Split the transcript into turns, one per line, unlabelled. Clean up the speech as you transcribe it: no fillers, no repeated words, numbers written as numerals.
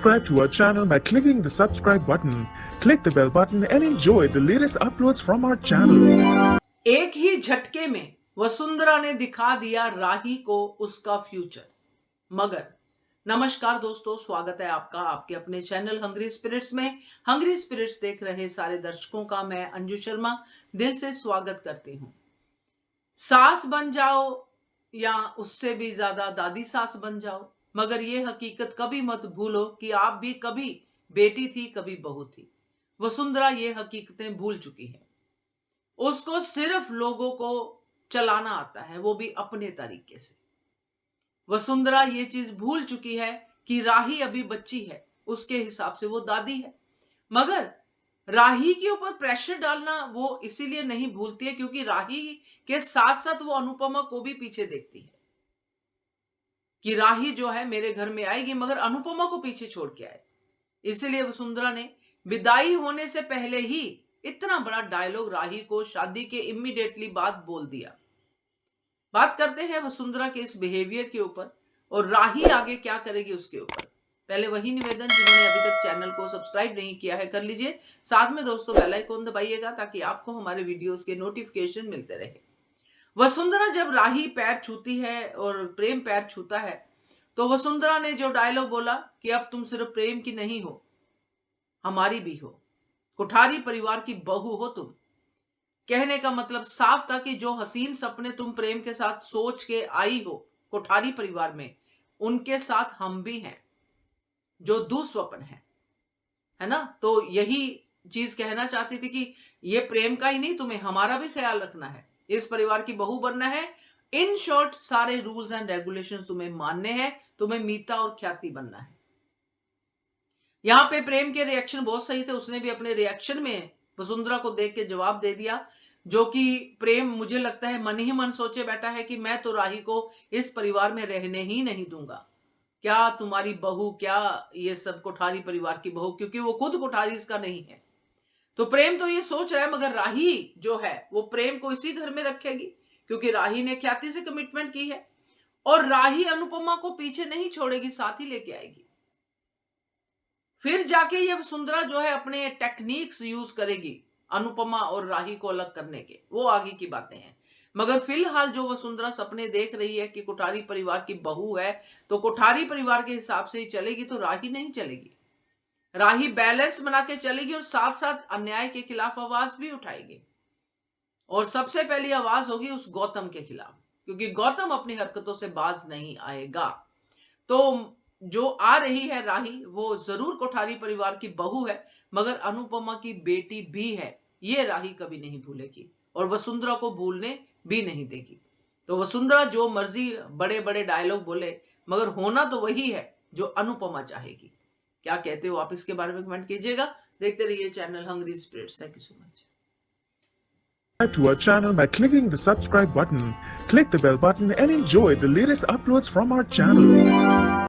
Subscribe to our channel by clicking the subscribe button. Click the bell button and enjoy the latest uploads from our channel.
एक ही झटके में वसुंधरा ने दिखा दिया राही को उसका फ्यूचर। मगर नमस्कार दोस्तों, स्वागत है आपका आपके अपने चैनल हंग्री स्पिरिट्स में। हंग्री स्पिरिट्स देख रहे सारे दर्शकों का मैं अंजू शर्मा दिल से स्वागत करती हूं। सास बन जाओ या उससे भी ज्यादा दादी सास बन जाओ, मगर ये हकीकत कभी मत भूलो कि आप भी कभी बेटी थी, कभी बहू थी। वसुंधरा ये हकीकतें भूल चुकी है। उसको सिर्फ लोगों को चलाना आता है, वो भी अपने तरीके से। वसुंधरा ये चीज भूल चुकी है कि राही अभी बच्ची है, उसके हिसाब से वो दादी है। मगर राही के ऊपर प्रेशर डालना वो इसीलिए नहीं भूलती है क्योंकि राही के साथ साथ वो अनुपमा को भी पीछे देखती है कि राही जो है मेरे घर में आएगी मगर अनुपमा को पीछे छोड़ के आए। इसीलिए वसुंधरा ने विदाई होने से पहले ही इतना बड़ा डायलॉग राही को शादी के इमीडिएटली बाद बोल दिया। बात करते हैं वसुंधरा के इस बिहेवियर के ऊपर और राही आगे क्या करेगी उसके ऊपर। पहले वही निवेदन, जिन्होंने अभी तक चैनल को सब्सक्राइब नहीं किया है कर लीजिए। साथ में दोस्तों बेल आइकन दबाइएगा ताकि आपको हमारे वीडियोस के नोटिफिकेशन मिलते रहे। वसुंधरा जब राही पैर छूती है और प्रेम पैर छूता है तो वसुंधरा ने जो डायलॉग बोला कि अब तुम सिर्फ प्रेम की नहीं हो, हमारी भी हो, कोठारी परिवार की बहू हो तुम। कहने का मतलब साफ था कि जो हसीन सपने तुम प्रेम के साथ सोच के आई हो कोठारी परिवार में, उनके साथ हम भी हैं, जो दुस्वप्न है ना। तो यही चीज कहना चाहती थी कि ये प्रेम का ही नहीं, तुम्हें हमारा भी ख्याल रखना है, इस परिवार की बहू बनना है। इन शॉर्ट सारे रूल्स एंड रेगुलेशंस तुम्हें मानने हैं, तुम्हें मीता और ख्याति बनना है। यहां पे प्रेम के रिएक्शन बहुत सही थे। उसने भी अपने रिएक्शन में वसुंधरा को देख के जवाब दे दिया, जो कि प्रेम मुझे लगता है मन ही मन सोचे बैठा है कि मैं तो राही को इस परिवार में रहने ही नहीं दूंगा। क्या तुम्हारी बहू, क्या ये सब कोठारी परिवार की बहू, क्योंकि वो खुद कोठारी इसका नहीं है। तो प्रेम तो ये सोच रहा है, मगर राही जो है वो प्रेम को इसी घर में रखेगी क्योंकि राही ने ख्याति से कमिटमेंट की है और राही अनुपमा को पीछे नहीं छोड़ेगी, साथ ही लेके आएगी। फिर जाके ये वसुंधरा जो है अपने टेक्निक्स यूज करेगी अनुपमा और राही को अलग करने के, वो आगे की बातें हैं। मगर फिलहाल जो वसुंधरा सपने देख रही है कि कोठारी परिवार की बहू है तो कोठारी परिवार के हिसाब से ही चलेगी, तो राही नहीं चलेगी। राही बैलेंस बना के चलेगी और साथ साथ अन्याय के खिलाफ आवाज भी उठाएगी। और सबसे पहली आवाज होगी उस गौतम के खिलाफ, क्योंकि गौतम अपनी हरकतों से बाज नहीं आएगा। तो जो आ रही है राही वो जरूर कोठारी परिवार की बहू है, मगर अनुपमा की बेटी भी है, ये राही कभी नहीं भूलेगी और वसुंधरा को भूलने भी नहीं देगी। तो वसुंधरा जो मर्जी बड़े बड़े डायलॉग बोले, मगर होना तो वही है जो अनुपमा चाहेगी। क्या कहते हो आप, इसके बारे में कमेंट कीजिएगा। देखते रहिए channel hungry spirits. Thank you so much.
Subscribe to our channel by clicking the subscribe button. Click the bell button and enjoy the latest uploads from our channel.